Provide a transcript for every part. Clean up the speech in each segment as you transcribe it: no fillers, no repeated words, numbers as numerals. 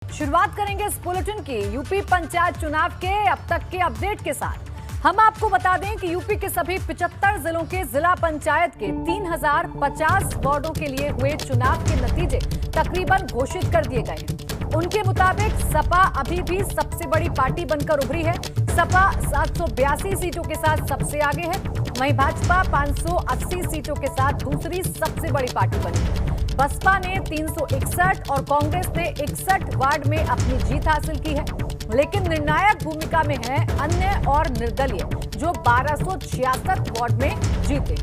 शुरुआत करेंगे इस बुलेटिन की यूपी पंचायत चुनाव के अब तक के अपडेट के साथ। हम आपको बता दें कि यूपी के सभी 75 जिलों के जिला पंचायत के 3050 वार्डों के लिए हुए चुनाव के नतीजे तकरीबन घोषित कर दिए गए हैं। उनके मुताबिक सपा अभी भी सबसे बड़ी पार्टी बनकर उभरी है। सपा 782 सीटों के साथ सबसे आगे है, वहीं भाजपा 580 सीटों के साथ दूसरी सबसे बड़ी पार्टी बनी है। बसपा ने 361 और कांग्रेस ने 61 वार्ड में अपनी जीत हासिल की है, लेकिन निर्णायक भूमिका में है अन्य और निर्दलीय, जो 1266 वार्ड में जीते।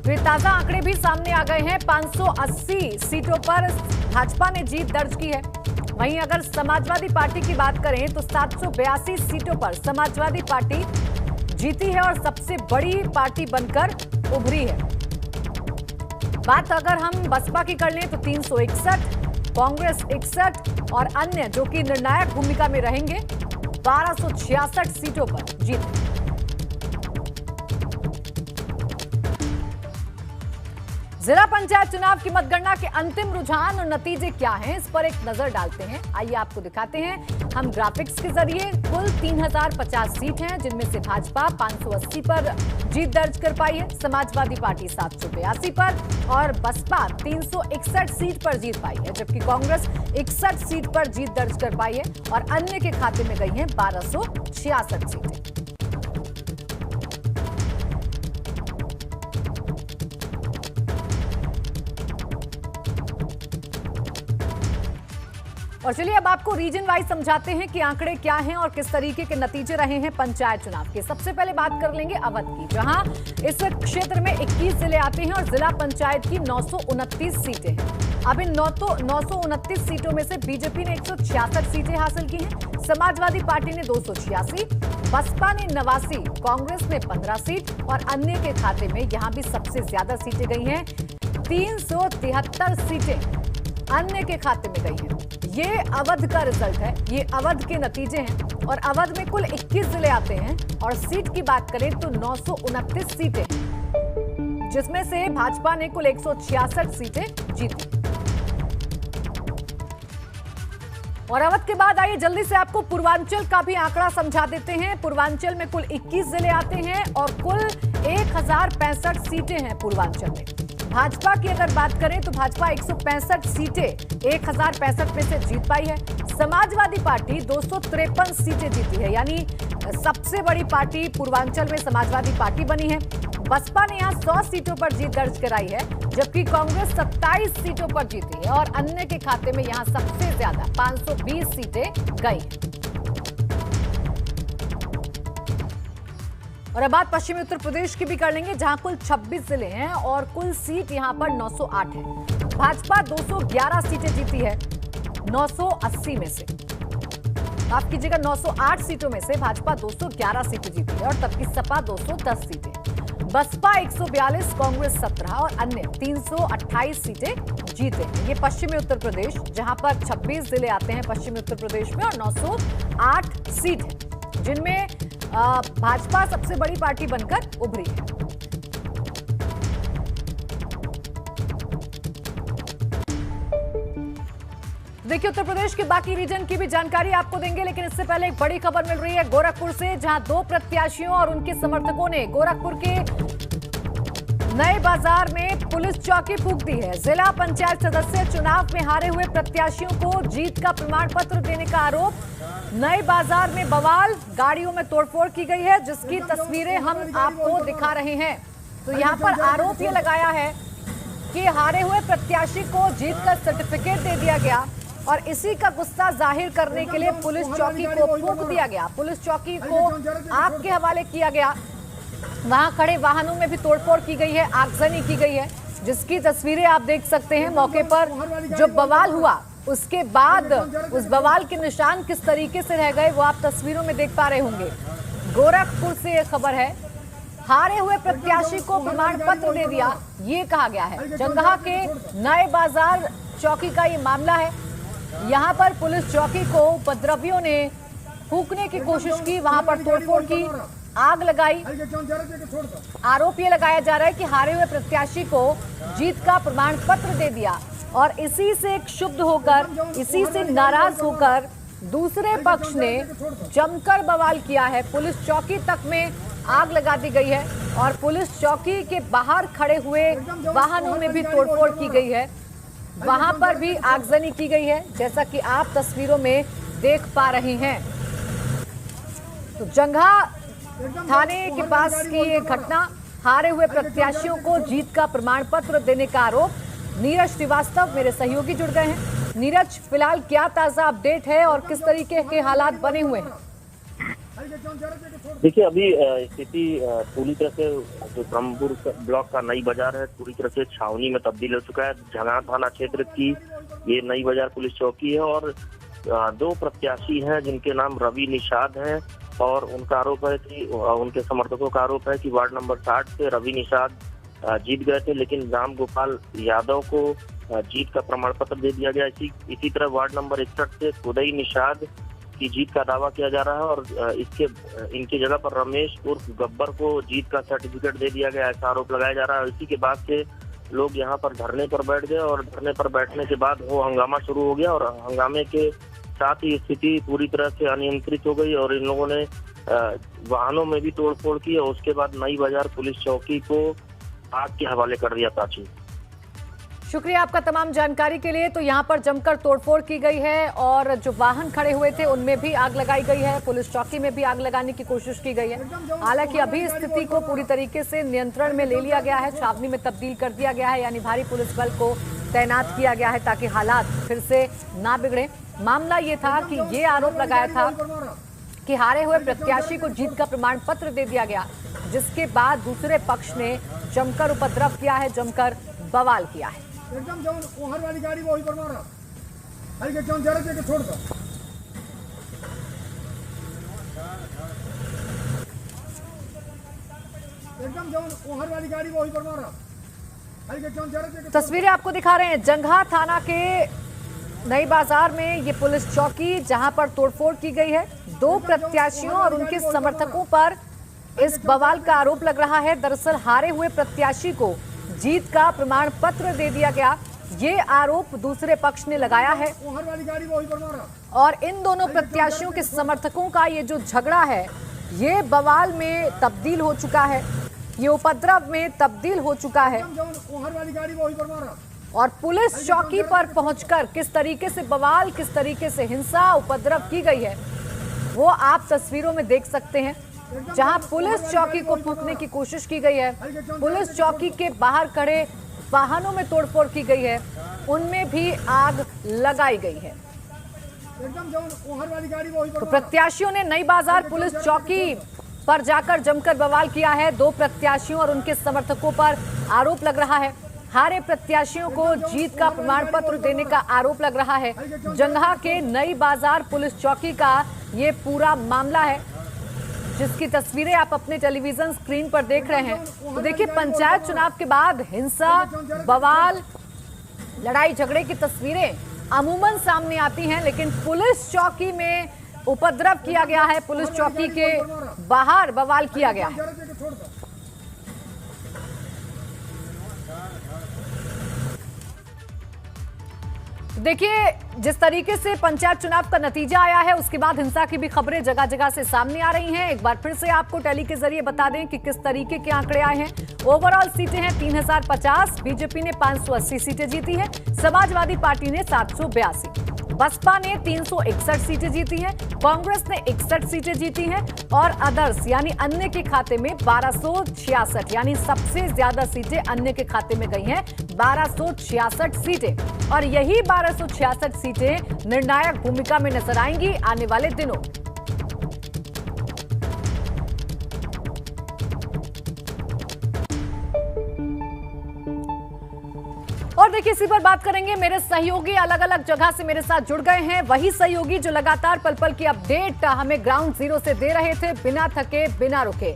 ये ताजा आंकड़े भी सामने आ गए हैं। 580 सीटों पर भाजपा ने जीत दर्ज की है। वहीं अगर समाजवादी पार्टी की बात करें तो 782 सीटों पर समाजवादी पार्टी जीती है और सबसे बड़ी पार्टी बनकर उभरी है। बात अगर हम बसपा की कर लें तो 361, कांग्रेस 61 और अन्य जो कि निर्णायक भूमिका में रहेंगे 1266 सीटों पर जीते। जिला पंचायत चुनाव की मतगणना के अंतिम रुझान और नतीजे क्या हैं, इस पर एक नजर डालते हैं। आइए आपको दिखाते हैं हम ग्राफिक्स के जरिए। कुल 3050 सीट हैं, जिनमें से भाजपा 580 पर जीत दर्ज कर पाई है, समाजवादी पार्टी 782 पर और बसपा 361 सीट पर जीत पाई है, जबकि कांग्रेस 61 सीट पर जीत दर्ज कर पाई है और अन्य के खाते में गई हैं 1266 सीटें। और चलिए अब आपको रीजन वाइज समझाते हैं कि आंकड़े क्या हैं और किस तरीके के नतीजे रहे हैं पंचायत चुनाव के। सबसे पहले बात कर लेंगे अवध की, जहां इस क्षेत्र में 21 जिले आते हैं और जिला पंचायत की 929 सीटें हैं। अब इन 929 सीटों में से बीजेपी ने 166 सीटें हासिल की हैं, समाजवादी पार्टी ने 286, बसपा ने 89, कांग्रेस ने 15 सीट और अन्य के खाते में यहां भी सबसे ज्यादा सीटें गई हैं। 373 सीटें अन्य के खाते में गई हैं। ये अवध का रिजल्ट है, ये अवध के नतीजे हैं और अवध में कुल 21 जिले आते हैं और सीट की बात करें तो 929 सीटें हैं, जिसमें से भाजपा ने कुल 166 सीटें जीती। और अवध के बाद आइए जल्दी से आपको पूर्वांचल का भी आंकड़ा समझा देते हैं। पूर्वांचल में कुल 21 जिले आते हैं और कुल 1065 सीटें हैं पूर्वांचल में। भाजपा की अगर बात करें तो भाजपा 165 सीटें 1065 में से जीत पाई है। समाजवादी पार्टी 253 सीटें जीती है, यानी सबसे बड़ी पार्टी पूर्वांचल में समाजवादी पार्टी बनी है। बसपा ने यहां 100 सीटों पर जीत दर्ज कराई है, जबकि कांग्रेस 27 सीटों पर जीती है और अन्य के खाते में यहां सबसे ज्यादा 520 सीटें गई हैं। और अब बात पश्चिमी उत्तर प्रदेश की भी कर लेंगे, जहां कुल 26 जिले हैं और कुल सीट यहां पर 908 है। भाजपा 211 सीटें जीती है 980 में से, माफ कीजिएगा 908 सीटों में से भाजपा 211 सीटें जीती है और तबकि सपा 210 सीटें, बसपा 142, कांग्रेस 17 और अन्य 328 सीटें जीते। ये पश्चिमी उत्तर प्रदेश, जहां पर 26 जिले आते हैं पश्चिमी उत्तर प्रदेश में और 908 सीट है, जिनमें भाजपा सबसे बड़ी पार्टी बनकर उभरी है। देखिए उत्तर प्रदेश के बाकी रीजन की भी जानकारी आपको देंगे, लेकिन इससे पहले एक बड़ी खबर मिल रही है गोरखपुर से, जहां 2 प्रत्याशियों और उनके समर्थकों ने गोरखपुर के नए बाजार में पुलिस चौकी फूंक दी है। जिला पंचायत सदस्य चुनाव में हारे हुए प्रत्याशियों को जीत का प्रमाण पत्र देने का आरोप। नए बाजार में बवाल, गाड़ियों में तोड़फोड़ की गई है, जिसकी तस्वीरें हम आपको दिखा रहे हैं। तो यहाँ पर आरोप ये लगाया है कि हारे हुए प्रत्याशी को जीत का सर्टिफिकेट दे दिया गया और इसी का गुस्सा जाहिर करने के लिए पुलिस चौकी को फूंक दिया गया। पुलिस चौकी को आग के हवाले किया गया, वहां खड़े वाहनों में भी तोड़फोड़ की गई है, आगजनी की गई है, जिसकी तस्वीरें आप देख सकते हैं। मौके पर जो बवाल हुआ उसके बाद उस बवाल के निशान किस तरीके से रह गए वो आप तस्वीरों में देख पा रहे होंगे। गोरखपुर से यह खबर है, हारे हुए प्रत्याशी को प्रमाण पत्र दे दिया, ये कहा गया है। जंगहा के नए बाजार चौकी का ये मामला है। यहां पर पुलिस चौकी को उपद्रवियों ने फूंकने की कोशिश की, वहां पर तोड़फोड़ की, आग लगाई। आरोप ये लगाया जा रहा है कि हारे हुए प्रत्याशी को जीत का प्रमाण पत्र दे दिया और इसी से क्षुब्ध होकर, इसी से नाराज होकर दूसरे पक्ष ने जमकर बवाल किया है। पुलिस चौकी तक में आग लगा दी गई है और पुलिस चौकी के बाहर खड़े हुए वाहनों में भी तोड़फोड़ की गई है। वहां पर भी आगजनी की गई है, जैसा कि आप तस्वीरों में देख पा रहे हैं। तो जंघा थाने के पास की ये घटना, हारे हुए प्रत्याशियों को जीत का प्रमाण पत्र देने का आरोप। नीरज श्रीवास्तव मेरे सहयोगी जुड़ गए हैं। नीरज, फिलहाल क्या ताजा अपडेट है और किस तरीके के हालात बने हुए हैं? देखिए, अभी स्थिति पूरी तरह से जो ब्रह्मपुर ब्लॉक का नई बाजार है पूरी तरह से छावनी में तब्दील हो चुका है। जंघा थाना क्षेत्र की ये नई बाजार पुलिस चौकी है और दो प्रत्याशी हैं जिनके नाम रवि निषाद हैं और उनका आरोप है कि उनके समर्थकों का आरोप है कि वार्ड नंबर 60 से रवि निषाद जीत गए थे, लेकिन राम गोपाल यादव को जीत का प्रमाण पत्र दे दिया गया। इसी तरह वार्ड नंबर 61 से उदय निषाद की जीत का दावा किया जा रहा है और इनकी जगह पर रमेश उर्फ गब्बर को जीत का सर्टिफिकेट दे दिया गया, ऐसा आरोप लगाया जा रहा है। इसी के बाद से लोग यहाँ पर धरने पर बैठ गए और धरने पर बैठने के बाद वो हंगामा शुरू हो गया और हंगामे के साथ ही स्थिति पूरी तरह से अनियंत्रित हो गई और इन लोगों ने वाहनों में भी तोड़फोड़ की और उसके बाद नई बाजार पुलिस चौकी को आग के हवाले कर दिया। प्राची, शुक्रिया आपका तमाम जानकारी के लिए। तो यहाँ पर जमकर तोड़फोड़ की गई है और जो वाहन खड़े हुए थे उनमें भी आग लगाई गई है। पुलिस चौकी में भी आग लगाने की कोशिश की गई है। हालांकि अभी स्थिति को पूरी तरीके से नियंत्रण में ले लिया गया है, छावनी में तब्दील कर दिया गया है, यानी भारी पुलिस बल को तैनात किया गया है ताकि हालात फिर से ना बिगड़े। मामला ये था कि ये आरोप लगाया था कि हारे हुए प्रत्याशी को जीत का प्रमाण पत्र दे दिया गया, जिसके बाद दूसरे पक्ष ने जमकर उपद्रव किया है, जमकर बवाल किया है। एकदम जो ओहर वाली गाड़ी वही पर मारा, हल्के क्यों जरा के छोड़ दो। एकदम जो ओहर वाली गाड़ी वही पर मारा, हल्के क्यों जरा के। तस्वीरें आपको दिखा रहे हैं जंघा थाना के नई बाजार में ये पुलिस चौकी, जहां पर तोड़फोड़ की गई है। दो प्रत्याशियों और उनके समर्थकों पर इस बवाल का आरोप लग रहा है। दरअसल हारे हुए प्रत्याशी को जीत का प्रमाण पत्र दे दिया गया, ये आरोप दूसरे पक्ष ने लगाया है और इन दोनों प्रत्याशियों के समर्थकों का ये जो झगड़ा है ये बवाल में तब्दील हो चुका है, ये उपद्रव में तब्दील हो चुका है। और पुलिस चौकी पर पहुंचकर किस तरीके से बवाल, किस तरीके से हिंसा, उपद्रव की गई है वो आप तस्वीरों में देख सकते हैं। जहां पुलिस चौकी को फूंकने की कोशिश की गई है, पुलिस चौकी के बाहर खड़े वाहनों में तोड़फोड़ की गई है, उनमें भी आग लगाई गई है। तो प्रत्याशियों ने नई बाजार पुलिस चौकी पर जाकर जमकर बवाल किया है। दो प्रत्याशियों और उनके समर्थकों पर आरोप लग रहा है। हारे प्रत्याशियों को जीत का प्रमाण पत्र देने का आरोप लग रहा है। जंघा के नई बाजार पुलिस चौकी का ये पूरा मामला है, जिसकी तस्वीरें आप अपने टेलीविजन स्क्रीन पर देख रहे हैं। तो देखिए, पंचायत चुनाव के बाद हिंसा, बवाल, लड़ाई झगड़े की तस्वीरें अमूमन सामने आती हैं, लेकिन पुलिस चौकी में उपद्रव किया गया है, पुलिस चौकी के बाहर बवाल किया गया है। देखिए, जिस तरीके से पंचायत चुनाव का नतीजा आया है उसके बाद हिंसा की भी खबरें जगह जगह से सामने आ रही हैं। एक बार फिर से आपको टेली के जरिए बता दें कि किस तरीके के आंकड़े आए हैं। ओवरऑल सीटें हैं 3050, बीजेपी ने 580 सीटें जीती हैं, समाजवादी पार्टी ने 782, बसपा ने 361 सीटें जीती हैं, कांग्रेस ने 61 सीटें जीती हैं और अदर्स यानी अन्य के खाते में 1266, यानी सबसे ज्यादा सीटें अन्य के खाते में गई हैं, 1266 सीटें। और यही 1266 सीटें निर्णायक भूमिका में नजर आएंगी आने वाले दिनों। और देखिए, इसी पर बात करेंगे। मेरे सहयोगी अलग अलग जगह से मेरे साथ जुड़ गए हैं, वही सहयोगी जो लगातार पल पल की अपडेट हमें ग्राउंड जीरो से दे रहे थे, बिना थके बिना रुके।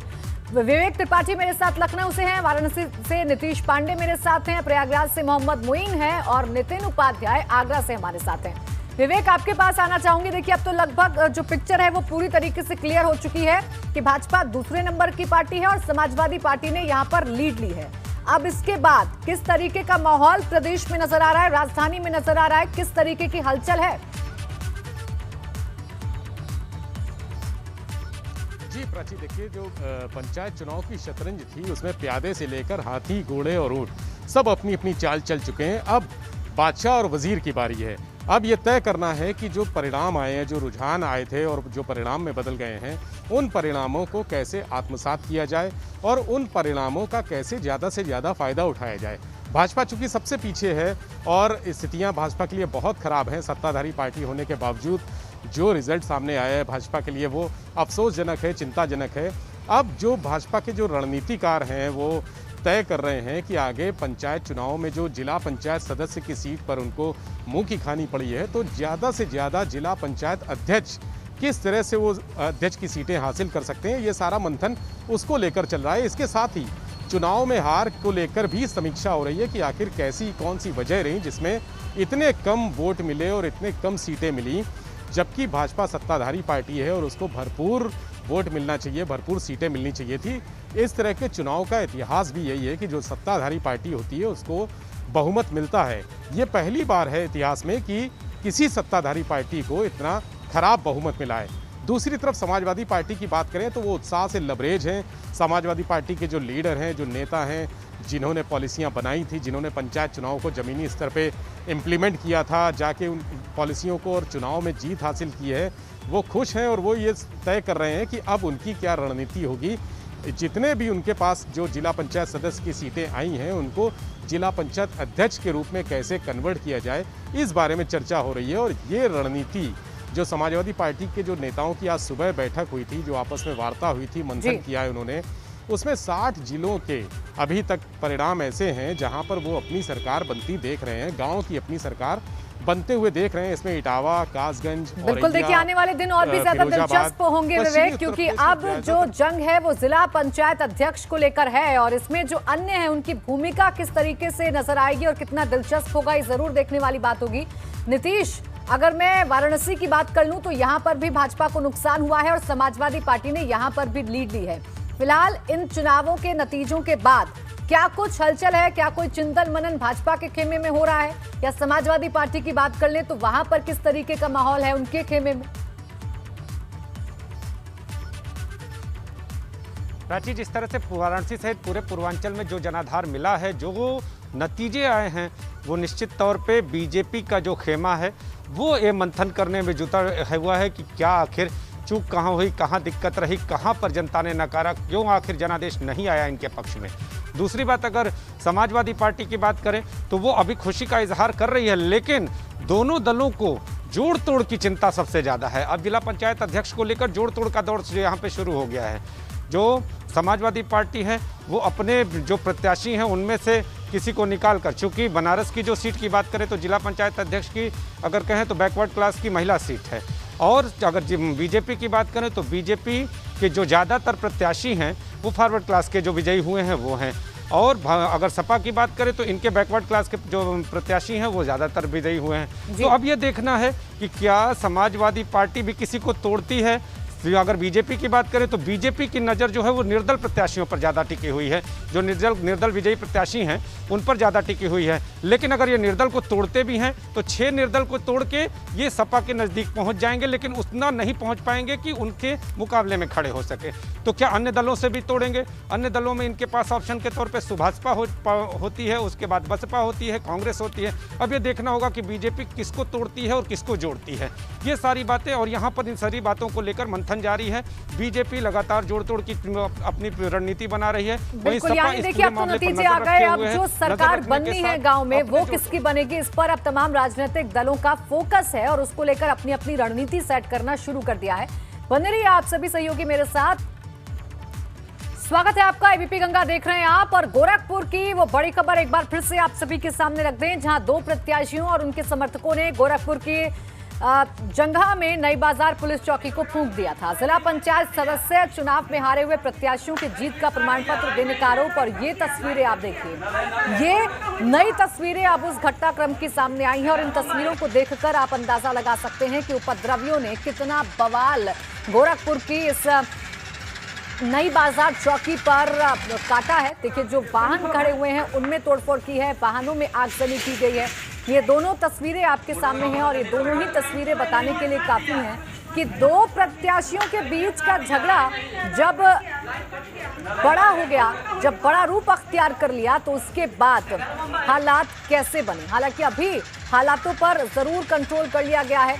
विवेक त्रिपाठी मेरे साथ लखनऊ से हैं, वाराणसी से नीतीश पांडे मेरे साथ हैं, प्रयागराज से मोहम्मद मुइन हैं और नितिन उपाध्याय आगरा से हमारे साथ हैं। विवेक, आपके पास आना चाहूंगी। देखिए, अब तो लगभग जो पिक्चर है वो पूरी तरीके से क्लियर हो चुकी है कि भाजपा दूसरे नंबर की पार्टी है और समाजवादी पार्टी ने यहां पर लीड ली है। अब इसके बाद किस तरीके का माहौल प्रदेश में नजर आ रहा है, राजधानी में नजर आ रहा है, किस तरीके की हलचल है? जी प्राची, देखिए जो पंचायत चुनाव की शतरंज थी उसमें प्यादे से लेकर हाथी, घोड़े और ऊंट सब अपनी अपनी चाल चल चुके हैं। अब बादशाह और वजीर की बारी है। अब ये तय करना है कि जो परिणाम आए हैं, जो रुझान आए थे और जो परिणाम में बदल गए हैं, उन परिणामों को कैसे आत्मसात किया जाए और उन परिणामों का कैसे ज़्यादा से ज़्यादा फ़ायदा उठाया जाए। भाजपा चूंकि सबसे पीछे है और स्थितियां भाजपा के लिए बहुत ख़राब हैं, सत्ताधारी पार्टी होने के बावजूद जो रिजल्ट सामने आया है भाजपा के लिए वो अफसोसजनक है, चिंताजनक है। अब जो भाजपा के जो रणनीतिकार हैं वो तय कर रहे हैं कि आगे पंचायत चुनाव में जो जिला पंचायत सदस्य की सीट पर उनको मुंह की खानी पड़ी है, तो ज़्यादा से ज़्यादा जिला पंचायत अध्यक्ष किस तरह से वो अध्यक्ष की सीटें हासिल कर सकते हैं, ये सारा मंथन उसको लेकर चल रहा है। इसके साथ ही चुनाव में हार को लेकर भी समीक्षा हो रही है कि आखिर कैसी कौन सी वजह रही जिसमें इतने कम वोट मिले और इतने कम सीटें मिली, जबकि भाजपा सत्ताधारी पार्टी है और उसको भरपूर वोट मिलना चाहिए, भरपूर सीटें मिलनी चाहिए थी। इस तरह के चुनाव का इतिहास भी यही है कि जो सत्ताधारी पार्टी होती है उसको बहुमत मिलता है। ये पहली बार है इतिहास में कि किसी सत्ताधारी पार्टी को इतना खराब बहुमत मिला है। दूसरी तरफ समाजवादी पार्टी की बात करें तो वो उत्साह से लबरेज हैं। समाजवादी पार्टी के जो लीडर हैं, जो नेता हैं, जिन्होंने पॉलिसियां बनाई थी, जिन्होंने पंचायत चुनाव को ज़मीनी स्तर पे इम्प्लीमेंट किया था, जाके उन पॉलिसियों को और चुनाव में जीत हासिल की है, वो खुश हैं और वो ये तय कर रहे हैं कि अब उनकी क्या रणनीति होगी। जितने भी उनके पास जो जिला पंचायत सदस्य की सीटें आई हैं उनको जिला पंचायत अध्यक्ष के रूप में कैसे कन्वर्ट किया जाए, इस बारे में चर्चा हो रही है। और ये रणनीति जो समाजवादी पार्टी के जो नेताओं की आज सुबह बैठक हुई थी, जो आपस में वार्ता हुई थी, मंथन किया है उन्होंने, उसमें 60 जिलों के अभी तक परिणाम ऐसे हैं जहां पर वो अपनी सरकार बनती देख रहे हैं, गांव की अपनी सरकार बनते हुए देख रहे हैं। इसमें इटावा, कासगंज, बिल्कुल, देखिए आने वाले दिन और भी ज्यादा दिलचस्प होंगे विवेक, क्योंकि अब जो जंग है वो जिला पंचायत अध्यक्ष को लेकर है और इसमें जो अन्य है उनकी भूमिका किस तरीके से नजर आएगी और कितना दिलचस्प होगा, ये जरूर देखने वाली बात होगी। नीतीश, अगर मैं वाराणसी की बात कर लूं तो यहां पर भी भाजपा को नुकसान हुआ है और समाजवादी पार्टी ने यहां पर भी लीड ली है। फिलहाल इन चुनावों के नतीजों के बाद क्या कुछ हलचल है, क्या कोई चिंतन मनन भाजपा के खेमे में हो रहा है, या समाजवादी पार्टी की बात कर लें तो वहां पर किस तरीके का माहौल है उनके खेमे में? प्राची, जिस तरह से वाराणसी सहित पूरे पूर्वांचल में जो जनाधार मिला है, जो नतीजे आए हैं, वो निश्चित तौर पे बीजेपी का जो खेमा है वो ये मंथन करने में जुटा हुआ है कि क्या आखिर चूक कहाँ हुई, कहाँ दिक्कत रही, कहाँ पर जनता ने नकारा, क्यों आखिर जनादेश नहीं आया इनके पक्ष में। दूसरी बात, अगर समाजवादी पार्टी की बात करें तो वो अभी खुशी का इजहार कर रही है, लेकिन दोनों दलों को जोड़ तोड़ की चिंता सबसे ज़्यादा है। अब जिला पंचायत अध्यक्ष को लेकर जोड़ तोड़ का दौर यहाँ पे शुरू हो गया है। जो समाजवादी पार्टी है वो अपने जो प्रत्याशी हैं उनमें से किसी को निकाल कर, चूँकि बनारस की जो सीट की बात करें तो जिला पंचायत अध्यक्ष की अगर कहें तो बैकवर्ड क्लास की महिला सीट है, और अगर बीजेपी की बात करें तो बीजेपी के जो ज़्यादातर प्रत्याशी हैं वो फॉरवर्ड क्लास के जो विजयी हुए हैं वो हैं, और अगर सपा की बात करें तो इनके बैकवर्ड क्लास के जो प्रत्याशी हैं वो ज़्यादातर विजयी हुए हैं। तो अब ये देखना है कि क्या समाजवादी पार्टी भी किसी को तोड़ती है। अगर बीजेपी की बात करें तो बीजेपी की नज़र जो है वो निर्दल प्रत्याशियों पर ज़्यादा टिकी हुई है, जो निर्दल विजयी प्रत्याशी हैं उन पर ज़्यादा टिकी हुई है। लेकिन अगर ये निर्दल को तोड़ते भी हैं तो 6 निर्दल को तोड़ के ये सपा के नज़दीक पहुंच जाएंगे, लेकिन उतना नहीं पहुंच पाएंगे कि उनके मुकाबले में खड़े हो सके। तो क्या अन्य दलों से भी तोड़ेंगे? अन्य दलों में इनके पास ऑप्शन के तौर पर सुभाषपा होती है, उसके बाद बसपा होती है, कांग्रेस होती है। अब ये देखना होगा कि बीजेपी किसको तोड़ती है और किसको जोड़ती है, ये सारी बातें। और यहाँ पर इन सारी बातों को लेकर मंथन जारी है। बीजेपी लगातार जोड़ तोड़ की अपनी रणनीति बना रही है। बिल्कुल, यानी देखिए अब तो नतीजे आ गए। अब जो सरकार बननी है गांव में वो किसकी बनेगी, इस पर अब तमाम राजनीतिक दलों का फोकस है और उसको लेकर अपनी अपनी रणनीति सेट करना शुरू कर दिया है। बने रहिए आप सभी सहयोगी मेरे साथ। स्वागत है आपका, एबीपी गंगा देख रहे हैं आप। और गोरखपुर की वो बड़ी खबर एक बार फिर से आप सभी के सामने रख दें, जहां 2 प्रत्याशियों और उनके समर्थकों ने गोरखपुर की जंघा में नई बाजार पुलिस चौकी को फूंक दिया था। जिला पंचायत सदस्य चुनाव में हारे हुए प्रत्याशियों की जीत का प्रमाण पत्र देने का आरोप, और ये तस्वीरें आप देखिए, ये नई तस्वीरें अब उस घटनाक्रम की सामने आई हैं और इन तस्वीरों को देखकर आप अंदाजा लगा सकते हैं कि उपद्रवियों ने कितना बवाल गोरखपुर की इस नई बाजार चौकी पर काटा है। देखिए, जो वाहन खड़े हुए हैं उनमें तोड़फोड़ की है, वाहनों में आगजनी की गई है। ये दोनों तस्वीरें आपके सामने हैं और ये दोनों ही तस्वीरें बताने के लिए काफी हैं कि दो प्रत्याशियों के बीच का झगड़ा जब बड़ा हो गया, जब बड़ा रूप अख्तियार कर लिया, तो उसके बाद हालात कैसे बने। हालांकि अभी हालातों पर जरूर कंट्रोल कर लिया गया है,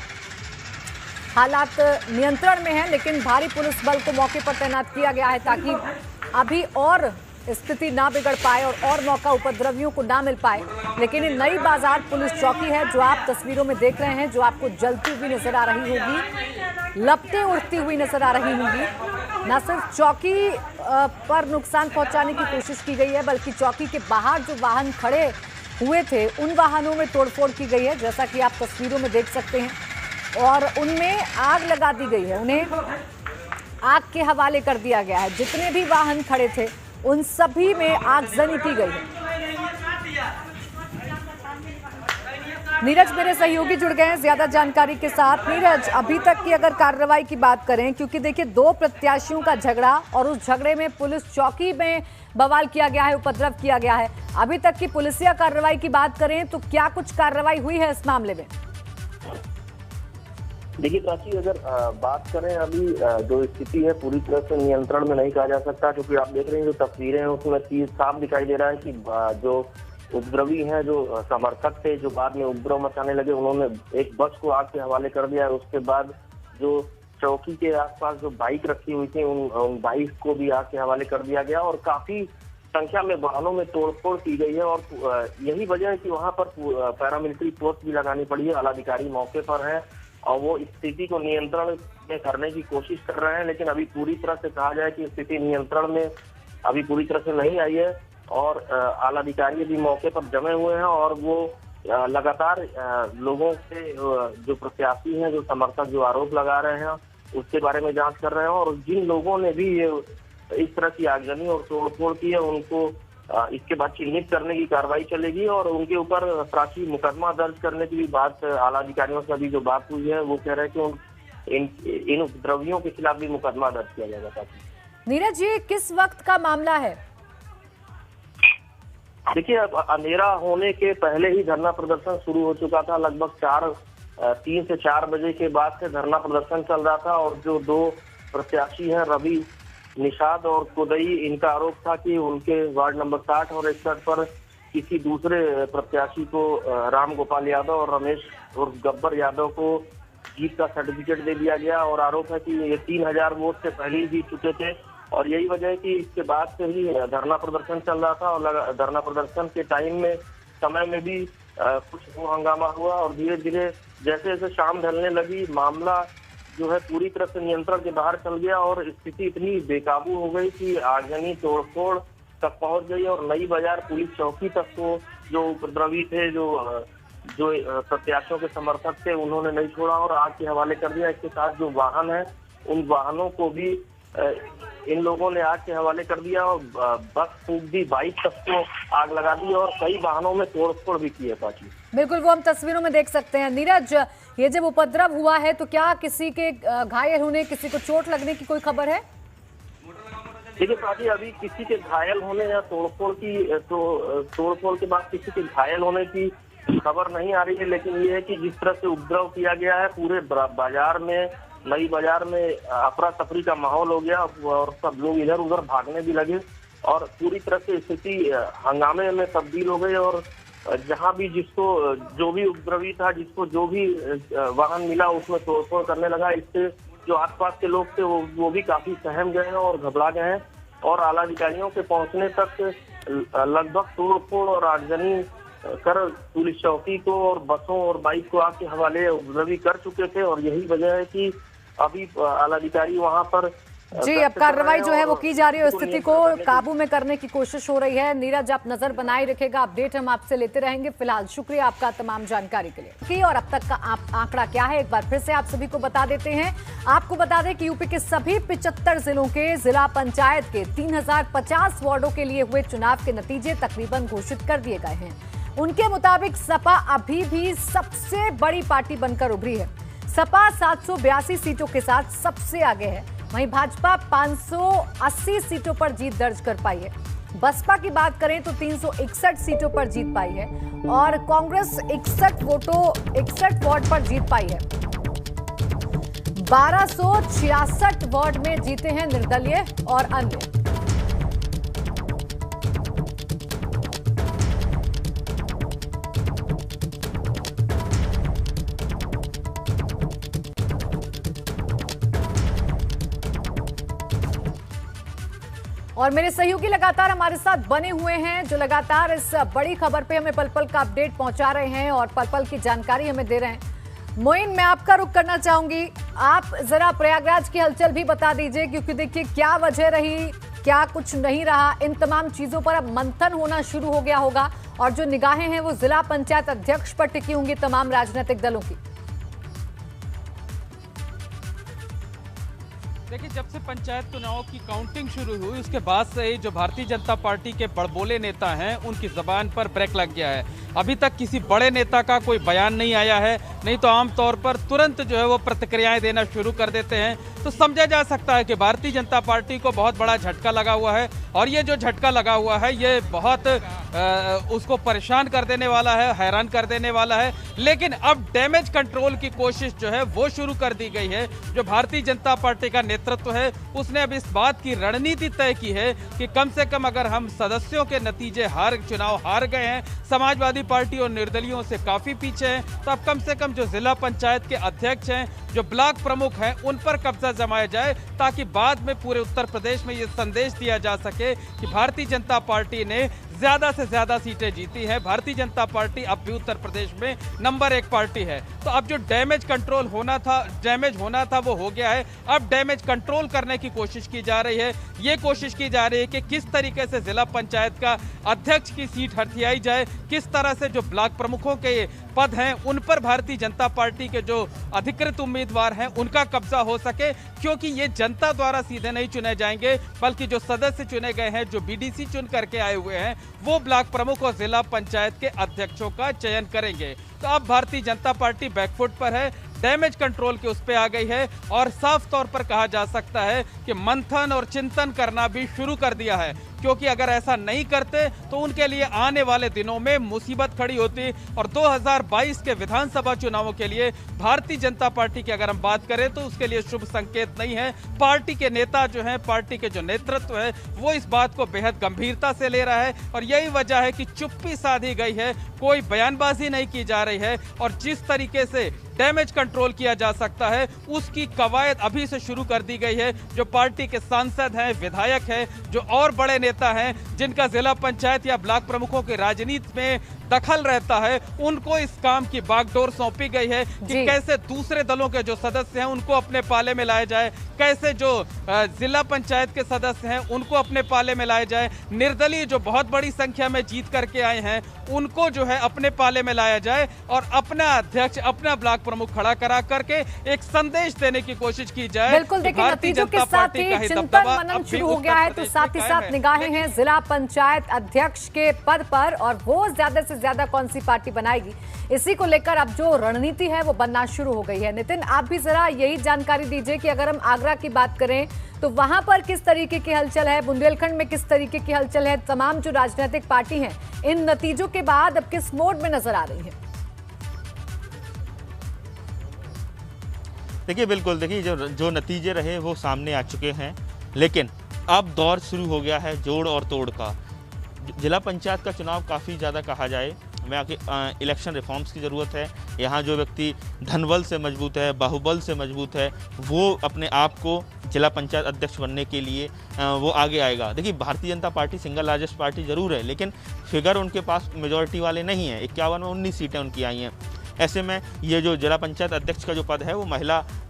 हालात नियंत्रण में है, लेकिन भारी पुलिस बल को मौके पर तैनात किया गया है ताकि अभी और स्थिति ना बिगड़ पाए और मौका उपद्रवियों को ना मिल पाए। लेकिन ये नई बाजार पुलिस चौकी है जो आप तस्वीरों में देख रहे हैं, जो आपको जलती हुई नजर आ रही होगी, लपटें उड़ती हुई नजर आ रही होंगी। न सिर्फ चौकी पर नुकसान पहुंचाने की कोशिश की गई है, बल्कि चौकी के बाहर जो वाहन खड़े हुए थे उन वाहनों में तोड़फोड़ की गई है, जैसा कि आप तस्वीरों में देख सकते हैं, और उनमें आग लगा दी गई है, उन्हें आग के हवाले कर दिया गया है। जितने भी वाहन खड़े थे उन सभी में आगजनी की गई है। नीरज मेरे सहयोगी जुड़ गए हैं ज्यादा जानकारी के साथ। नीरज, अभी तक की अगर कार्रवाई की बात करें, क्योंकि देखिए दो प्रत्याशियों का झगड़ा और उस झगड़े में पुलिस चौकी में बवाल किया गया है, उपद्रव किया गया है, अभी तक की पुलिसिया कार्रवाई की बात करें तो क्या कुछ कार्रवाई हुई है इस मामले में? देखिए प्राची, अगर बात करें अभी जो स्थिति है पूरी तरह से नियंत्रण में नहीं कहा जा सकता, क्योंकि आप देख रहे हैं जो तस्वीरें हैं उसमें चीज साफ दिखाई दे रहा है कि जो उपद्रवी हैं, जो समर्थक थे जो बाद में उपद्रव मचाने लगे, उन्होंने एक बस को आग के हवाले कर दिया है। उसके बाद जो चौकी के आसपास जो बाइक रखी हुई थी उन बाइक को भी आग के हवाले कर दिया गया और काफी संख्या में वाहनों में तोड़फोड़ की गई है। और यही वजह है कि वहां पर पैरामिलिट्री फोर्स भी लगानी पड़ी है। आलाधिकारी मौके पर है और वो स्थिति को नियंत्रण में करने की कोशिश कर रहे हैं, लेकिन अभी पूरी तरह से कहा जाए कि स्थिति नियंत्रण में अभी पूरी तरह से नहीं आई है। और आलाधिकारी भी मौके पर जमे हुए हैं और वो लगातार लोगों से जो प्रत्याशी हैं, जो समर्थक जो आरोप लगा रहे हैं, उसके बारे में जांच कर रहे हैं। और जिन लोगों ने भी ये इस तरह की आगजनी और तोड़फोड़ की है उनको इसके बाद चिन्हित करने की कार्रवाई चलेगी और उनके ऊपर प्राची मुकदमा दर्ज करने की भी बात आलाधिकारियों से अभी जो बात हुई है, वो कह रहे हैं कि इन उपद्रवियों के खिलाफ भी मुकदमा दर्ज किया जाएगा। नीरज जी, किस वक्त का मामला है? देखिए, अब अंधेरा होने के पहले ही धरना प्रदर्शन शुरू हो चुका था। लगभग 3 से 4 बजे के बाद से धरना प्रदर्शन चल रहा था और जो दो प्रत्याशी हैं, रवि निषाद और कोदई, इनका आरोप था कि उनके वार्ड नंबर 60 और 61 पर किसी दूसरे प्रत्याशी को राम गोपाल यादव और रमेश और गब्बर यादव को जीत का सर्टिफिकेट दे दिया गया। और आरोप है कि ये 3000 वोट से पहले ही जीत चुके थे और यही वजह है कि इसके बाद से ही धरना प्रदर्शन चल रहा था। और धरना प्रदर्शन के टाइम में समय में भी कुछ हंगामा हुआ और धीरे धीरे जैसे जैसे शाम ढलने लगी, मामला जो है पूरी तरह से नियंत्रण के बाहर चल गया और स्थिति इतनी बेकाबू हो गई कि आगजनी तोड़फोड़ तक पहुंच गई और नई बाजार पुलिस चौकी तक को जो उपद्रवी थे, जो प्रत्याशियों के समर्थक थे, उन्होंने नहीं छोड़ा और आग के हवाले कर दिया। इसके साथ जो वाहन है उन वाहनों को भी इन लोगों ने आग के हवाले कर दिया और बस फूंक दी, बाइक तक को आग लगा दी और कई वाहनों में तोड़फोड़ भी की है। पाची, बिल्कुल वो हम तस्वीरों में देख सकते हैं। नीरज, ये जब उपद्रव हुआ है तो क्या किसी के घायल होने, किसी को चोट लगने की कोई खबर है? देखिए पाची, अभी किसी के घायल होने या तोड़फोड़ के बाद किसी के घायल होने की खबर नहीं आ रही है, लेकिन ये है कि जिस तरह से उपद्रव किया गया है पूरे बाजार में, नई बाजार में अफरा तफरी का माहौल हो गया और सब लोग इधर उधर भागने भी लगे और पूरी तरह से स्थिति हंगामे में तब्दील हो गई। और जहां भी जिसको जो भी उपद्रवी था, जिसको जो भी वाहन मिला उसमें तोड़फोड़ करने लगा। इससे जो आसपास के लोग थे वो भी काफी सहम गए हैं और घबरा गए हैं और आलाधिकारियों के पहुंचने तक लगभग तोड़फोड़ और आगजनी कर पुलिस चौकी को और बसों और बाइक को आग के हवाले उपद्रवी कर चुके थे। और यही वजह है कि अभी आलाधिकारी वहां पर जी, अब कार्रवाई जो है वो की जा रही है, स्थिति को काबू में करने की कोशिश हो रही है। नीरज, आप नजर बनाए रखेगा, अपडेट हम आपसे लेते रहेंगे। फिलहाल शुक्रिया आपका तमाम जानकारी के लिए। और अब तक का आंकड़ा क्या है, एक बार फिर से आप सभी को बता देते हैं। आपको बता दें कि यूपी के सभी 75 जिलों के जिला पंचायत के 3050 वार्डों के लिए हुए चुनाव के नतीजे तकरीबन घोषित कर दिए गए हैं। उनके मुताबिक सपा अभी भी सबसे बड़ी पार्टी बनकर उभरी है। सपा 782 सीटों के साथ सबसे आगे है, वहीं भाजपा 580 सीटों पर जीत दर्ज कर पाई है। बसपा की बात करें तो 361 सीटों पर जीत पाई है और कांग्रेस 61 वार्ड पर जीत पाई है। 1266 वार्ड में जीते हैं निर्दलीय और अन्य। और मेरे सहयोगी लगातार हमारे साथ बने हुए हैं, जो लगातार इस बड़ी खबर पे हमें पल पल का अपडेट पहुंचा रहे हैं और पल पल की जानकारी हमें दे रहे हैं। मोइन, मैं आपका रुख करना चाहूंगी, आप जरा प्रयागराज की हलचल भी बता दीजिए, क्योंकि देखिए क्या वजह रही, क्या कुछ नहीं रहा, इन तमाम चीजों पर अब मंथन होना शुरू हो गया होगा और जो निगाहें हैं वो जिला पंचायत अध्यक्ष पर टिकी होंगी तमाम राजनीतिक दलों की। देखिए, जब से पंचायत चुनाव की काउंटिंग शुरू हुई उसके बाद से ही जो भारतीय जनता पार्टी के बड़बोले नेता हैं उनकी जबान पर ब्रेक लग गया है। अभी तक किसी बड़े नेता का कोई बयान नहीं आया है, नहीं तो आमतौर पर तुरंत जो है वो प्रतिक्रियाएं देना शुरू कर देते हैं। तो समझा जा सकता है कि भारतीय जनता पार्टी को बहुत बड़ा झटका लगा हुआ है और ये जो झटका लगा हुआ है ये बहुत उसको परेशान कर देने वाला है, हैरान कर देने वाला है। लेकिन अब डैमेज कंट्रोल की कोशिश जो है वो शुरू कर दी गई है। जो भारतीय जनता पार्टी का नेतृत्व है उसने अब इस बात की रणनीति तय की है कि कम से कम अगर हम सदस्यों के नतीजे चुनाव हार गए हैं, समाजवादी पार्टी और निर्दलियों से काफी पीछे हैं, तो अब कम से कम जो जिला पंचायत के अध्यक्ष हैं, जो ब्लॉक प्रमुख हैं, उन पर कब्जा जमाया जाए, ताकि बाद में पूरे उत्तर प्रदेश में ये संदेश दिया जा सके कि भारतीय जनता पार्टी ने ज्यादा से ज्यादा सीटें जीती है, भारतीय जनता पार्टी अब भी उत्तर प्रदेश में नंबर 1 पार्टी है। तो अब जो डैमेज कंट्रोल होना था, डैमेज होना था वो हो गया है। अब डैमेज कंट्रोल करने की कोशिश की जा रही है। ये कोशिश की जा रही है कि किस तरीके से जिला पंचायत का अध्यक्ष की सीट हथियाई जाए, किस तरह से जो ब्लॉक प्रमुखों के पद हैं उन पर भारतीय जनता पार्टी के जो अधिकृत उम्मीदवार हैं उनका कब्जा हो सके, क्योंकि ये जनता द्वारा सीधे नहीं चुने जाएंगे, बल्कि जो सदस्य चुने गए हैं, जो बीडीसी चुन करके आए हुए हैं, वो ब्लॉक प्रमुख और जिला पंचायत के अध्यक्षों का चयन करेंगे। तो अब भारतीय जनता पार्टी बैकफुट पर है, डैमेज कंट्रोल के उस पे आ गई है और साफ तौर पर कहा जा सकता है कि मंथन और चिंतन करना भी शुरू कर दिया है, क्योंकि अगर ऐसा नहीं करते तो उनके लिए आने वाले दिनों में मुसीबत खड़ी होती। और 2022 के विधानसभा चुनावों के लिए भारतीय जनता पार्टी की अगर हम बात करें तो उसके लिए शुभ संकेत नहीं है। पार्टी के नेता जो हैं, पार्टी के जो नेतृत्व है, वो इस बात को बेहद गंभीरता से ले रहा है और यही वजह है कि चुप्पी साधी गई है, कोई बयानबाजी नहीं की जा रही है और जिस तरीके से डैमेज कंट्रोल किया जा सकता है उसकी कवायद अभी से शुरू कर दी गई है। जो पार्टी के सांसद हैं, विधायक हैं, जो और बड़े नेता हैं जिनका जिला पंचायत या ब्लॉक प्रमुखों की राजनीति में दखल रहता है, उनको इस काम की बागडोर सौंपी गई है कि कैसे दूसरे दलों के जो सदस्य हैं उनको अपने पाले में लाया जाए, कैसे जो जिला पंचायत के सदस्य हैं उनको अपने पाले में लाया जाए, निर्दलीय जो बहुत बड़ी संख्या में जीत करके आए हैं उनको जो है अपने पाले में लाया जाए और अपना अध्यक्ष, अपना ब्लॉक प्रमुख खड़ा करा करके एक संदेश देने की कोशिश की जाए। बिल्कुल, देखिए नतीजों के साथ ही चिंतन मनन शुरू हो गया है, तो साथ ही साथ निगाहें हैं जिला पंचायत अध्यक्ष के पद पर और वो ज्यादा से ज्यादा कौन सी पार्टी बनाएगी, इसी को लेकर अब जो रणनीति है वो बनना शुरू हो गई है। नितिन, आप भी जरा यही जानकारी दीजिए कि अगर हम आगरा की बात करें तो वहां पर किस तरीके की हलचल है, बुंदेलखंड में किस तरीके की हलचल है, तमाम जो राजनीतिक पार्टी हैं इन नतीजों के बाद अब किस मोड में नजर आ रही है? देखिए, बिल्कुल, देखिए जो नतीजे रहे वो सामने आ चुके हैं, लेकिन अब दौर शुरू हो गया है जोड़ और तोड़ का। जिला पंचायत का चुनाव काफ़ी ज़्यादा कहा जाए, में आके इलेक्शन रिफॉर्म्स की ज़रूरत है। यहाँ जो व्यक्ति धनबल से मजबूत है, बाहुबल से मजबूत है, वो अपने आप को जिला पंचायत अध्यक्ष बनने के लिए वो आगे आएगा। देखिए, Bharatiya Janata party single largest party ज़रूर है, लेकिन फिगर उनके पास मेजॉरिटी वाले नहीं है। 51 में 19 सीटें उनकी आई हैं। ऐसे में ये जो जिला पंचायत अध्यक्ष का जो पद है वो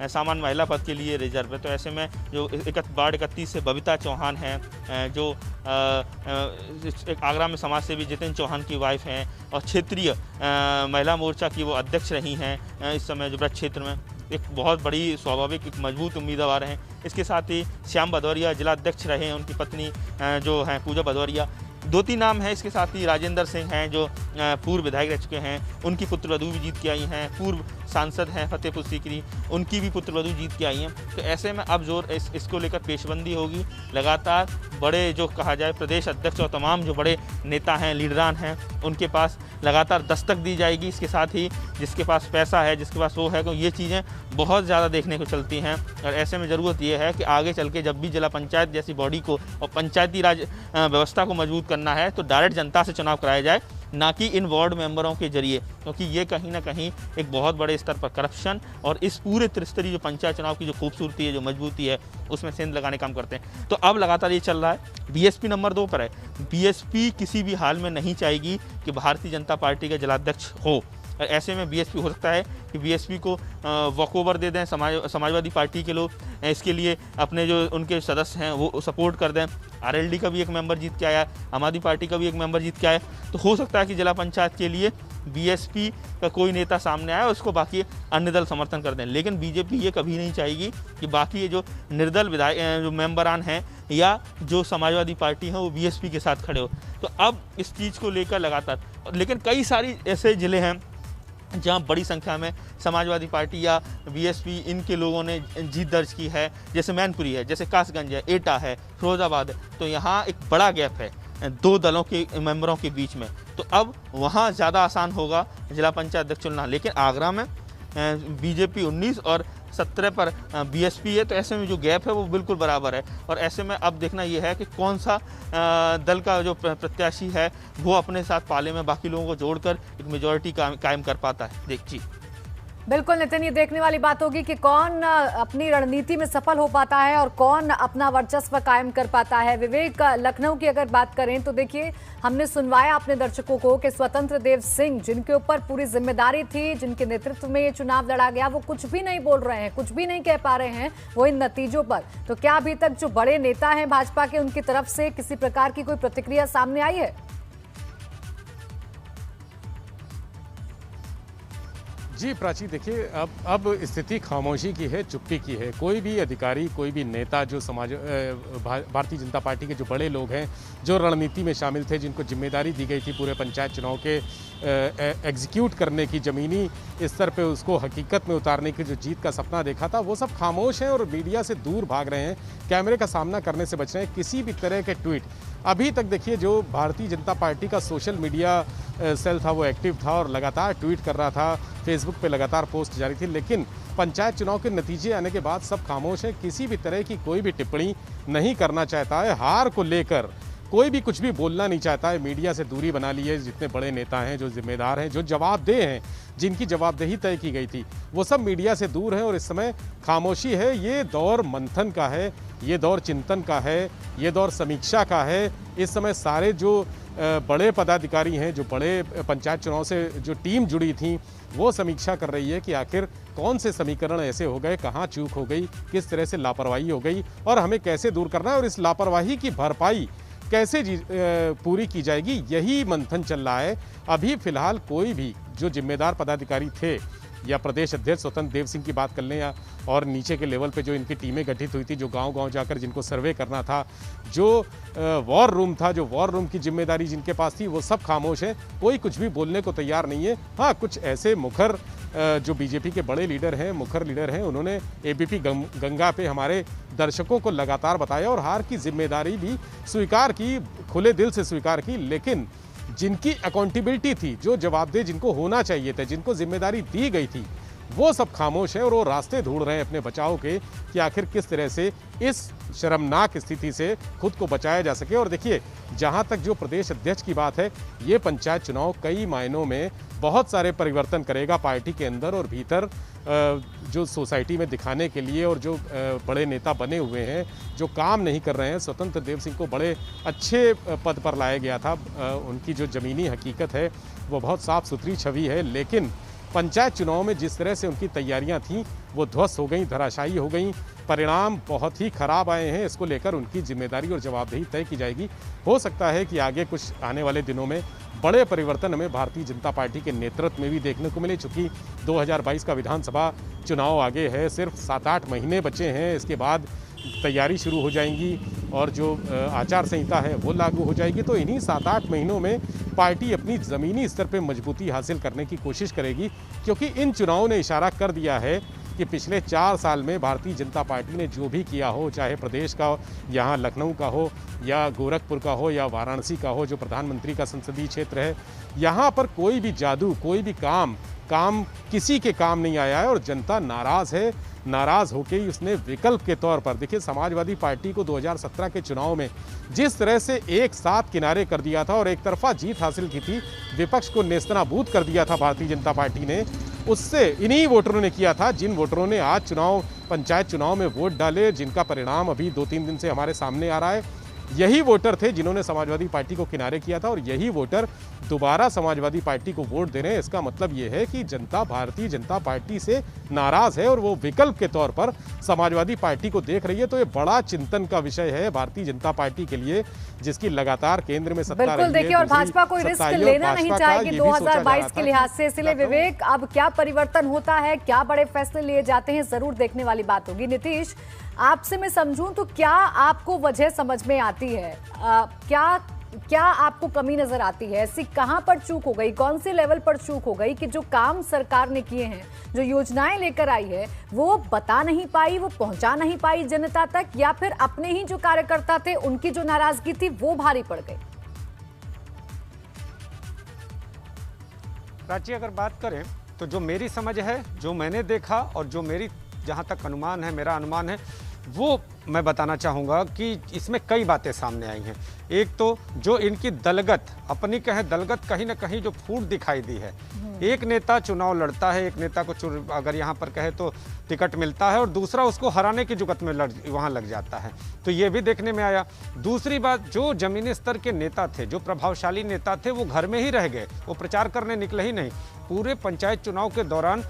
सामान्य महिला पद के लिए रिजर्व है। तो ऐसे में जो वार्ड 31 से बबीता चौहान हैं, जो आगरा में समाज सेवी जितेंद्र चौहान की वाइफ हैं और क्षेत्रीय महिला मोर्चा की वो अध्यक्ष रही हैं इस समय जो ब्रज क्षेत्र में, एक बहुत बड़ी स्वाभाविक एक मजबूत उम्मीदवार हैं। इसके साथ ही श्याम भदौरिया जिला अध्यक्ष रहे हैं, उनकी पत्नी जो हैं पूजा भदौरिया। 2-3 नाम हैं। इसके साथ ही राजेंद्र सिंह हैं जो पूर्व विधायक रह चुके हैं, उनकी पुत्रवधू भी जीत के आई हैं। पूर्व सांसद हैं फतेहपुर सीकरी, उनकी भी पुत्रवधू जीत के आई हैं। तो ऐसे में अब जोर इसको लेकर पेशबंदी होगी। लगातार बड़े जो कहा जाए प्रदेश अध्यक्ष और तमाम जो बड़े नेता हैं, लीडरान हैं, उनके पास लगातार दस्तक दी जाएगी। इसके साथ ही जिसके पास पैसा है, जिसके पास वो है, तो ये चीज़ें बहुत ज़्यादा देखने को चलती हैं। और ऐसे में ज़रूरत ये है कि आगे चल के जब भी जिला पंचायत जैसी बॉडी को और पंचायती राज व्यवस्था को मजबूत करना है तो डायरेक्ट जनता से चुनाव कराया जाए, ना कि इन वार्ड मेंबरों के जरिए, क्योंकि ये कहीं ना कहीं एक बहुत बड़े स्तर पर करप्शन और इस पूरे त्रिस्तरीय जो पंचायत चुनाव की जो खूबसूरती है, जो मजबूती है, उसमें सेंध लगाने का काम करते हैं। तो अब लगातार ये चल रहा है। बीएसपी नंबर 2 पर है। बीएसपी किसी भी हाल में नहीं चाहेगी कि भारतीय जनता पार्टी का जिलाध्यक्ष हो। ऐसे में बीएसपी हो सकता है कि बीएसपी को वॉकओवर दे दें समाजवादी पार्टी के लोग, इसके लिए अपने जो उनके सदस्य हैं वो सपोर्ट कर दें। आरएलडी का भी एक मेंबर जीत के आया, आम आदमी पार्टी का भी एक मेंबर जीत के आया। तो हो सकता है कि जिला पंचायत के लिए बीएसपी का कोई नेता सामने आया, उसको बाकी अन्य दल समर्थन कर दें। लेकिन बीजेपी ये कभी नहीं चाहेगी कि बाकी ये जो निर्दल विधायक जो मेंबरान हैं या जो समाजवादी पार्टी है वो बीएसपी के साथ खड़े हो। तो अब इस चीज़ को लेकर लगातार, लेकिन कई सारी ऐसे ज़िले हैं जहाँ बड़ी संख्या में समाजवादी पार्टी या बीएसपी इनके लोगों ने जीत दर्ज की है, जैसे मैनपुरी है, जैसे कासगंज है, एटा है, फिरोजाबाद है। तो यहाँ एक बड़ा गैप है 2 दलों के मेंबरों के बीच में। तो अब वहाँ ज़्यादा आसान होगा जिला पंचायत अध्यक्ष चुनना। लेकिन आगरा में बीजेपी 19 और 17 पर बीएसपी है। तो ऐसे में जो गैप है वो बिल्कुल बराबर है। और ऐसे में अब देखना ये है कि कौन सा दल का जो प्रत्याशी है वो अपने साथ पाले में बाकी लोगों को जोड़कर एक मेजॉरिटी कायम कर पाता है। देखिए बिल्कुल नितिन, ये देखने वाली बात होगी कि कौन अपनी रणनीति में सफल हो पाता है और कौन अपना वर्चस्व कायम कर पाता है। विवेक, लखनऊ की अगर बात करें तो देखिए, हमने सुनवाया अपने दर्शकों को कि स्वतंत्र देव सिंह, जिनके ऊपर पूरी जिम्मेदारी थी, जिनके नेतृत्व में ये चुनाव लड़ा गया, वो कुछ भी नहीं बोल रहे हैं, कुछ भी नहीं कह पा रहे हैं वो इन नतीजों पर। तो क्या अभी तक जो बड़े नेता हैं भाजपा के, उनकी तरफ से किसी प्रकार की कोई प्रतिक्रिया सामने आई है? जी प्राची, देखिए अब स्थिति खामोशी की है, चुप्पी की है। कोई भी अधिकारी, कोई भी नेता जो भारतीय जनता पार्टी के जो बड़े लोग हैं, जो रणनीति में शामिल थे, जिनको जिम्मेदारी दी गई थी पूरे पंचायत चुनाव के एग्जीक्यूट करने की, ज़मीनी स्तर पे उसको हकीकत में उतारने की जो जीत का सपना देखा था, वो सब खामोश हैं और मीडिया से दूर भाग रहे हैं, कैमरे का सामना करने से बच रहे हैं। किसी भी तरह के ट्वीट अभी तक देखिए, जो भारतीय जनता पार्टी का सोशल मीडिया सेल था वो एक्टिव था और लगातार ट्वीट कर रहा था, फेसबुक पे लगातार पोस्ट जारी थी। लेकिन पंचायत चुनाव के नतीजे आने के बाद सब खामोश है, किसी भी तरह की कोई भी टिप्पणी नहीं करना चाहता है। हार को लेकर कोई भी कुछ भी बोलना नहीं चाहता है। मीडिया से दूरी बना ली है। जितने बड़े नेता हैं, जो जिम्मेदार हैं, जो जवाबदेह हैं, जिनकी जवाबदेही तय की गई थी, वो सब मीडिया से दूर हैं और इस समय खामोशी है। ये दौर मंथन का है, ये दौर चिंतन का है, ये दौर समीक्षा का है। इस समय सारे जो बड़े पदाधिकारी हैं, जो बड़े पंचायत चुनाव से जो टीम जुड़ी थी, वो समीक्षा कर रही है कि आखिर कौन से समीकरण ऐसे हो गए, कहाँ चूक हो गई, किस तरह से लापरवाही हो गई और हमें कैसे दूर करना है और इस लापरवाही की भरपाई कैसे पूरी की जाएगी, यही मंथन चल रहा है। अभी फिलहाल कोई भी जो जिम्मेदार पदाधिकारी थे, या प्रदेश अध्यक्ष स्वतंत्र देव सिंह की बात कर लें, या और नीचे के लेवल पे जो इनकी टीमें गठित हुई थी, जो गांव-गांव जाकर जिनको सर्वे करना था, जो वॉर रूम था, जो वॉर रूम की जिम्मेदारी जिनके पास थी, वो सब खामोश है। कोई कुछ भी बोलने को तैयार नहीं है। हाँ, कुछ ऐसे मुखर जो बीजेपी के बड़े लीडर हैं, मुखर लीडर हैं, उन्होंने एबीपी गंगा पे हमारे दर्शकों को लगातार बताया और हार की जिम्मेदारी भी स्वीकार की, खुले दिल से स्वीकार की। लेकिन जिनकी अकाउंटेबिलिटी थी, जो जवाबदेह जिनको होना चाहिए था, जिनको जिम्मेदारी दी गई थी, वो सब खामोश हैं और वो रास्ते ढूंढ रहे हैं अपने बचाव के कि आखिर किस तरह से इस शर्मनाक स्थिति से खुद को बचाया जा सके। और देखिए, जहां तक जो प्रदेश अध्यक्ष की बात है, ये पंचायत चुनाव कई मायनों में बहुत सारे परिवर्तन करेगा पार्टी के अंदर और भीतर, जो सोसाइटी में दिखाने के लिए और जो बड़े नेता बने हुए हैं, जो काम नहीं कर रहे हैं। स्वतंत्र देव सिंह को बड़े अच्छे पद पर लाया गया था। उनकी जो ज़मीनी हकीकत है वो बहुत साफ़ सुथरी छवि है, लेकिन पंचायत चुनाव में जिस तरह से उनकी तैयारियां थीं वो ध्वस्त हो गई, धराशायी हो गई। परिणाम बहुत ही खराब आए हैं। इसको लेकर उनकी जिम्मेदारी और जवाबदेही तय की जाएगी। हो सकता है कि आगे कुछ आने वाले दिनों में बड़े परिवर्तन हमें भारतीय जनता पार्टी के नेतृत्व में भी देखने को मिले। चूंकि 2022 का विधानसभा चुनाव आगे है, सिर्फ 7-8 महीने बचे हैं। इसके बाद तैयारी शुरू हो जाएंगी और जो आचार संहिता है वो लागू हो जाएगी। तो इन्हीं 7-8 महीनों में पार्टी अपनी ज़मीनी स्तर पे मजबूती हासिल करने की कोशिश करेगी, क्योंकि इन चुनावों ने इशारा कर दिया है कि पिछले 4 साल में भारतीय जनता पार्टी ने जो भी किया हो, चाहे प्रदेश का यहाँ लखनऊ का हो या गोरखपुर का हो या वाराणसी का हो, जो प्रधानमंत्री का संसदीय क्षेत्र है, यहाँ पर कोई भी जादू, कोई भी काम किसी के काम नहीं आया है और जनता नाराज़ है। नाराज़ होकर ही उसने विकल्प के तौर पर, देखिए, समाजवादी पार्टी को 2017 के चुनाव में जिस तरह से एक साथ किनारे कर दिया था और एक तरफा जीत हासिल की थी, विपक्ष को नेस्तनाबूद कर दिया था भारतीय जनता पार्टी ने, उससे इन्हीं वोटरों ने किया था, जिन वोटरों ने आज पंचायत चुनाव में वोट डाले, जिनका परिणाम अभी 2-3 दिन से हमारे सामने आ रहा है। यही वोटर थे जिन्होंने समाजवादी पार्टी को किनारे किया था और यही वोटर दोबारा समाजवादी पार्टी को वोट दे रहे हैं। इसका मतलब ये है कि जनता भारतीय जनता पार्टी से नाराज है और वो विकल्प के तौर पर समाजवादी पार्टी को देख रही है। तो ये बड़ा चिंतन का विषय है भारतीय जनता पार्टी के लिए, जिसकी लगातार केंद्र में सत्ता रही है। बिल्कुल, देखिए, और भाजपा कोई रिस्क लेना नहीं चाहेगी 2022 के लिहाज से। इसलिए विवेक, अब क्या परिवर्तन होता है, क्या बड़े फैसले लिए जाते हैं, जरूर देखने वाली बात होगी। नीतीश, आपसे मैं समझूं तो क्या आपको वजह समझ में आती है? क्या आपको कमी नजर आती है? ऐसी कहां पर चूक हो गई, कौन से लेवल पर चूक हो गई कि जो काम सरकार ने किए हैं, जो योजनाएं लेकर आई है, वो बता नहीं पाई, वो पहुंचा नहीं पाई जनता तक, या फिर अपने ही जो कार्यकर्ता थे उनकी जो नाराजगी थी वो भारी पड़ गई? प्राची, अगर बात करें तो जो मेरी समझ है, जो मैंने देखा और जो मेरी जहां तक अनुमान है, मेरा अनुमान है, वो मैं बताना चाहूँगा कि इसमें कई बातें सामने आई हैं। एक तो जो इनकी दलगत, अपनी कहें दलगत, कहीं ना कहीं जो फूट दिखाई दी है। एक नेता चुनाव लड़ता है, एक नेता को अगर यहाँ पर कहे तो टिकट मिलता है और दूसरा उसको हराने की जुगत में वहाँ लग जाता है, तो ये भी देखने में आया। दूसरी बात, जो जमीनी स्तर के नेता थे, जो प्रभावशाली नेता थे, वो घर में ही रह गए, वो प्रचार करने निकले ही नहीं। पूरे पंचायत चुनाव के दौरान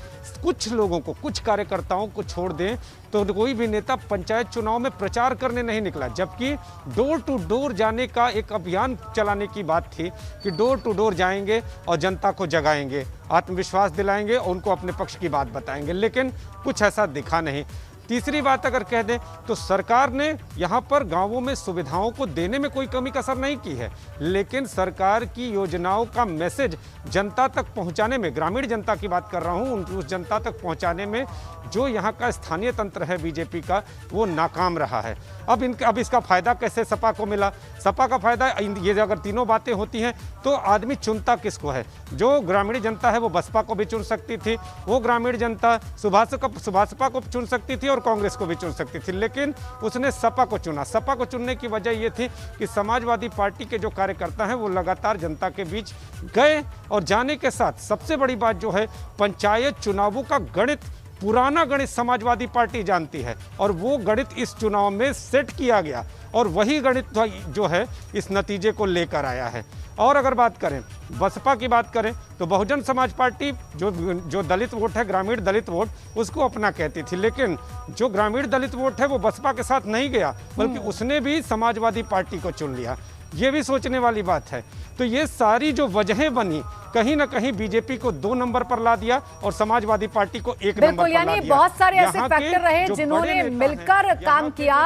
कुछ लोगों को, कुछ कार्यकर्ताओं को छोड़ दें तो कोई भी नेता पंचायत चुनाव में प्रचार करने नहीं निकला, जबकि डोर टू डोर जाने का एक अभियान चलाने की बात थी कि डोर टू डोर जाएंगे और जनता को जगाएंगे, आत्मविश्वास दिलाएंगे और उनको अपने पक्ष की बात बताएंगे, लेकिन कुछ ऐसा दिखा नहीं। तीसरी बात अगर कह दें तो सरकार ने यहाँ पर गांवों में सुविधाओं को देने में कोई कमी कसर नहीं की है, लेकिन सरकार की योजनाओं का मैसेज जनता तक पहुँचाने में, ग्रामीण जनता की बात कर रहा हूँ, उस जनता तक पहुँचाने में जो यहाँ का स्थानीय तंत्र है बीजेपी का, वो नाकाम रहा है। अब इसका फायदा कैसे सपा को मिला? सपा का फायदा, ये अगर तीनों बातें होती हैं तो आदमी चुनता किसको है? जो ग्रामीण जनता है वो बसपा को भी चुन सकती थी, वो ग्रामीण जनता सुभाषपा को चुन सकती थी और कांग्रेस को भी चुन सकती थी, लेकिन उसने सपा को चुना। सपा को चुनने की वजह ये थी कि समाजवादी पार्टी के जो कार्यकर्ता हैं वो लगातार जनता के बीच गए और जाने के साथ सबसे बड़ी बात जो है, पंचायत चुनावों का गणित, पुराना गणित समाजवादी पार्टी जानती है और वो गणित इस चुनाव में सेट किया गया और वही गणित जो है इस नतीजे को लेकर आया है। और अगर बात करें बसपा की, बात करें तो बहुजन समाज पार्टी जो दलित वोट है, ग्रामीण दलित वोट, उसको अपना कहती थी, लेकिन जो ग्रामीण दलित वोट है वो बसपा के साथ नहीं गया, बल्कि उसने भी समाजवादी पार्टी को चुन लिया। ये भी सोचने वाली बात है। तो ये सारी जो वजहें बनी, कहीं ना कहीं बीजेपी को 2 नंबर पर ला दिया और समाजवादी पार्टी को 1 नंबर पर ला दिया। यानी बहुत सारे ऐसे फैक्टर रहे जिन्होंने मिलकर काम किया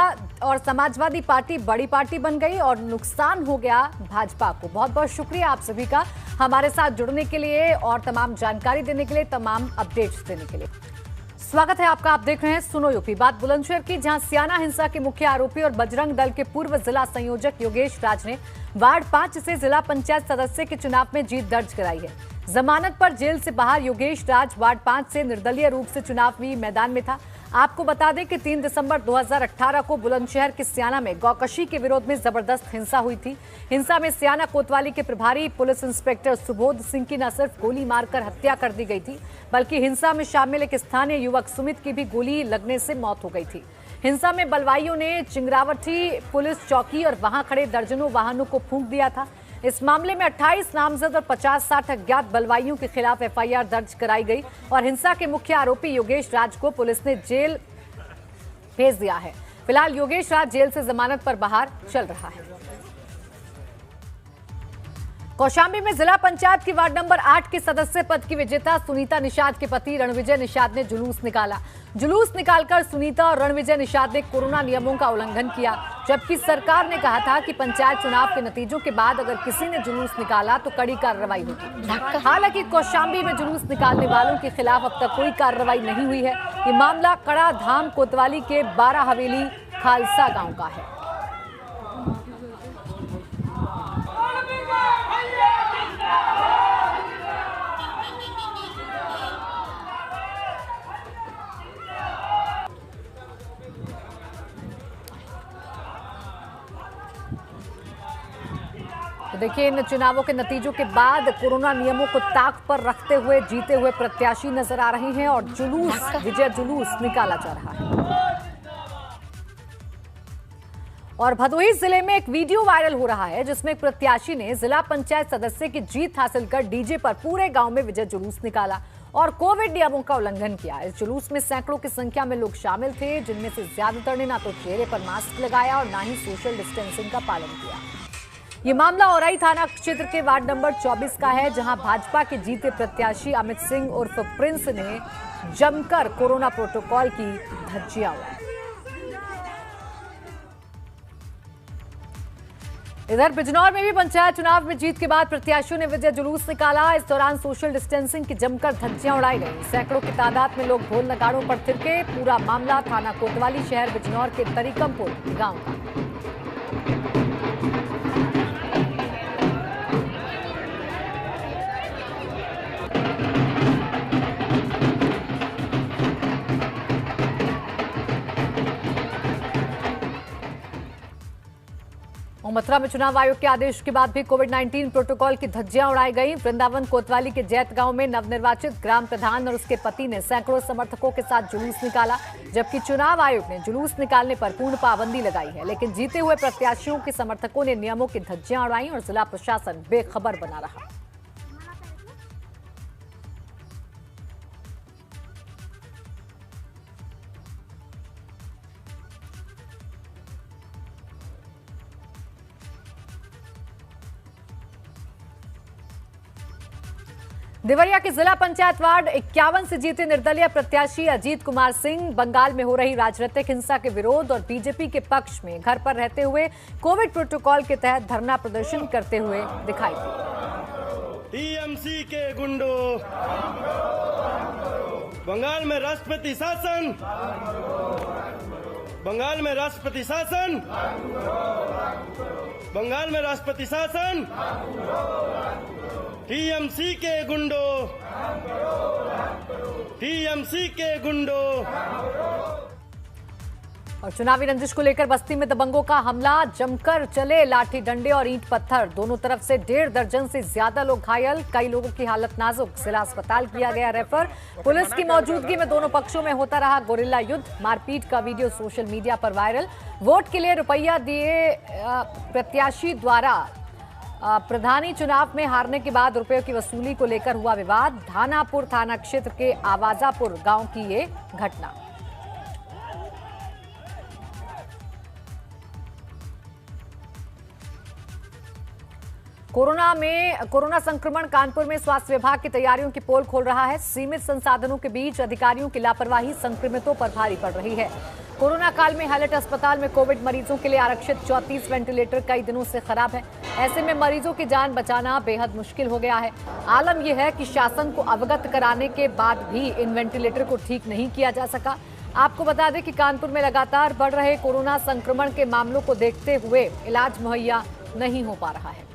और समाजवादी पार्टी बड़ी पार्टी बन गई और नुकसान हो गया भाजपा को। बहुत बहुत शुक्रिया आप सभी का हमारे साथ जुड़ने के लिए और तमाम जानकारी देने के लिए, तमाम अपडेट्स देने के लिए। स्वागत है आपका। आप देख रहे हैं सुनो यूपी। बात बुलंदशहर की, जहां सियाना हिंसा के मुख्य आरोपी और बजरंग दल के पूर्व जिला संयोजक योगेश राज ने वार्ड 5 से जिला पंचायत सदस्य के चुनाव में जीत दर्ज कराई है। जमानत पर जेल से बाहर योगेश राज वार्ड 5 से निर्दलीय रूप से चुनावी मैदान में था। आपको बता दें कि 3 दिसंबर 2018 को बुलंदशहर के सियाना में गौकशी के विरोध में जबरदस्त हिंसा हुई थी। हिंसा में सियाना कोतवाली के प्रभारी पुलिस इंस्पेक्टर सुबोध सिंह की न सिर्फ गोली मारकर हत्या कर दी गई थी, बल्कि हिंसा में शामिल एक स्थानीय युवक सुमित की भी गोली लगने से मौत हो गई थी। हिंसा में बलवाइयों ने चिंगरावटी पुलिस चौकी और वहां खड़े दर्जनों वाहनों को फूंक दिया था। इस मामले में 28 नामजद और 50-60 अज्ञात बलवाइयों के खिलाफ एफआईआर दर्ज कराई गई और हिंसा के मुख्य आरोपी योगेश राज को पुलिस ने जेल भेज दिया है। फिलहाल योगेश राज जेल से जमानत पर बाहर चल रहा है। कौशाम्बी में जिला पंचायत की वार्ड नंबर 8 के सदस्य पद की विजेता सुनीता निषाद के पति रणविजय निषाद ने जुलूस निकाला। जुलूस निकालकर सुनीता और रणविजय निषाद ने कोरोना नियमों का उल्लंघन किया, जबकि सरकार ने कहा था कि पंचायत चुनाव के नतीजों के बाद अगर किसी ने जुलूस निकाला तो कड़ी कार्रवाई होगी। हालांकि कौशाम्बी में जुलूस निकालने वालों के खिलाफ अब तक कोई कार्रवाई नहीं हुई है। ये मामला कड़ा धाम कोतवाली के 12 हवेली खालसा गाँव का है। तो देखिए, इन चुनावों के नतीजों के बाद कोरोना नियमों को ताक पर रखते हुए जीते हुए प्रत्याशी नजर आ रहे हैं और विजय जुलूस निकाला जा रहा है। और भदोही जिले में एक वीडियो वायरल हो रहा है जिसमें एक प्रत्याशी ने जिला पंचायत सदस्य की जीत हासिल कर डीजे पर पूरे गांव में विजय जुलूस निकाला और कोविड नियमों का उल्लंघन किया। इस जुलूस में सैकड़ों की संख्या में लोग शामिल थे, जिनमें से ज्यादातर ने ना तो चेहरे पर मास्क लगाया और ना ही सोशल डिस्टेंसिंग का पालन किया। ये मामला औराई थाना क्षेत्र के वार्ड नंबर 24 का है, जहां भाजपा के जीते प्रत्याशी अमित सिंह उर्फ प्रिंस ने जमकर कोरोना प्रोटोकॉल की धज्जियां उड़ाई। इधर बिजनौर में भी पंचायत चुनाव में जीत के बाद प्रत्याशियों ने विजय जुलूस निकाला। इस दौरान सोशल डिस्टेंसिंग की जमकर धज्जियां उड़ाई गई। सैकड़ों की तादाद में लोग ढोल नगाड़ों पर थिरके। पूरा मामला थाना कोतवाली शहर बिजनौर के तरीकमपुर गांव का। मथुरा में चुनाव आयोग के आदेश के बाद भी कोविड-19 प्रोटोकॉल की धज्जियां उड़ाई गई। वृंदावन कोतवाली के जैत गांव में नवनिर्वाचित ग्राम प्रधान और उसके पति ने सैकड़ों समर्थकों के साथ जुलूस निकाला, जबकि चुनाव आयोग ने जुलूस निकालने पर पूर्ण पाबंदी लगाई है। लेकिन जीते हुए प्रत्याशियों के समर्थकों ने नियमों की धज्जियां उड़ाई और जिला प्रशासन बेखबर बना रहा। देवरिया के जिला पंचायत वार्ड 51 से जीते निर्दलीय प्रत्याशी अजीत कुमार सिंह बंगाल में हो रही राजनीतिक हिंसा के विरोध और बीजेपी के पक्ष में घर पर रहते हुए कोविड प्रोटोकॉल के तहत धरना प्रदर्शन करते हुए दिखाई दिए। टीएमसी के गुंडों, बंगाल में राष्ट्रपति शासन, बंगाल में राष्ट्रपति शासन, बंगाल में राष्ट्रपति शासन, टीएमसी के गुंडों, टीएमसी के गुंडों। और चुनावी रंजिश को लेकर बस्ती में दबंगों का हमला, जमकर चले लाठी डंडे और ईंट पत्थर। दोनों तरफ से 1.5 दर्जन से ज्यादा लोग घायल, कई लोगों की हालत नाजुक। जिला अस्पताल किया गया रेफर। पुलिस की मौजूदगी में दोनों पक्षों में होता रहा गोरिल्ला युद्ध। मारपीट का वीडियो सोशल मीडिया पर वायरल। वोट के लिए रुपया दिए प्रत्याशी द्वारा प्रधानी चुनाव में हारने के बाद रुपयों की वसूली को लेकर हुआ विवाद। धानापुर थाना क्षेत्र के आवाजापुर गांव की ये घटना। कोरोना संक्रमण कानपुर में स्वास्थ्य विभाग की तैयारियों की पोल खोल रहा है। सीमित संसाधनों के बीच अधिकारियों की लापरवाही संक्रमितों पर भारी पड़ रही है। कोरोना काल में हैलेट अस्पताल में कोविड मरीजों के लिए आरक्षित 34 वेंटिलेटर कई दिनों से खराब है। ऐसे में मरीजों की जान बचाना बेहद मुश्किल हो गया है। आलम यह है कि शासन को अवगत कराने के बाद भी इन वेंटिलेटर को ठीक नहीं किया जा सका। आपको बता दें कि कानपुर में लगातार बढ़ रहे कोरोना संक्रमण के मामलों को देखते हुए इलाज मुहैया नहीं हो पा रहा है।